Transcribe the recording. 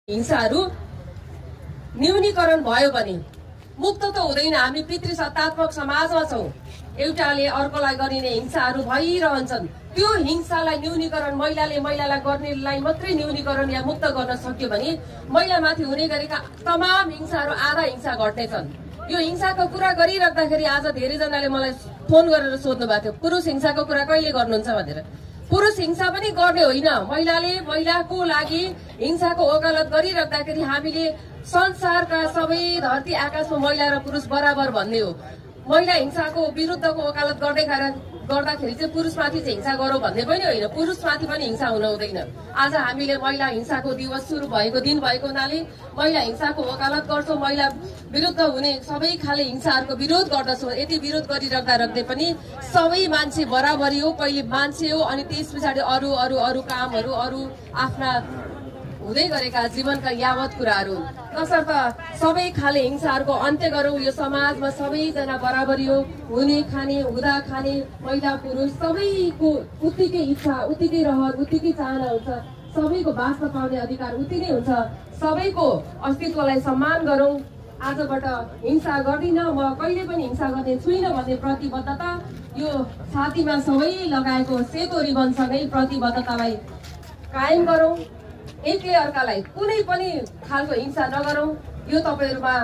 हिंसाहरू न्यूनीकरण भयो भने मुक्त त हुँदैन। हामी पितृसत्तात्मक समाजमा छौं। एउटाले अर्कोलाई गरिने हिंसाहरू भइरहन्छन्। त्यो हिंसालाई न्यूनीकरण महिलालाई गर्नेलाई मात्रै न्यूनीकरण या मुक्त गर्न सक्यो भने महिलामाथि हुने गरेका तमाम हिंसाहरू आधा हिंसा घट्नेछन्। यो हिंसाको कुरा गरिराख्दाखेरि आज धेरैजनाले मलाई फोन गरेर सोध्नु भएको थियो, पुरुष हिंसाको कुरा कहिले गर्नुहुन्छ भनेर। पुरुष हिंसा पनि गर्ने होइन। महिलाले महिलाको लागि हिंसाको वकालत गरिराख्दाखेरि हामीले संसारका सबै धरती आकाशमा महिला र पुरुष बराबर भन्ने हो। महिला हिंसाको विरुद्धको वकालत गर्दाखेरि चाहिँ पुरुषमाथि चाहिँ हिंसा गरौँ भन्ने पनि होइन, पुरुषमाथि पनि हिंसा हुन हुँदैन। आज हामीले महिला हिंसाको दिवस सुरु भएको दिन भएको हुनाले महिला हिंसाको वकालत गर्छौं। महिला विरुद्ध हुने सबै खाले हिंसाहरूको विरोध गर्दछौं। यति विरोध गरिराख्दै पनि सबै मान्छे बराबरी हो। पहिले मान्छे हो अनि त्यस पछाडि अरू कामहरू अरू आफ्ना हुँदै गरेका जीवनका यावत कुराहरू। तसर्थ सबै खाले हिंसाहरूको अन्त्य गरौं। यो समाजमा सबैजना बराबरी हो। हुने खाने हुँदा खाने महिला पुरुष सबैको उत्तिकै इच्छा उत्तिकै रहर उत्तिकै चाहना हुन्छ। सबैको बाँच्न पाउने अधिकार उति नै हुन्छ। सबैको अस्तित्वलाई सम्मान गरौं। आजबाट हिंसा गर्दिन, म कहिले पनि हिंसा गर्ने छुइनँ भन्ने प्रतिबद्धता यो छातीमा सबै लगाएको सेतो रिबनसँगै प्रतिबद्धतालाई कायम गरौं। एकले अर्कालाई कुनै पनि खालको हिंसा नगरौं। यो तपाईहरुमा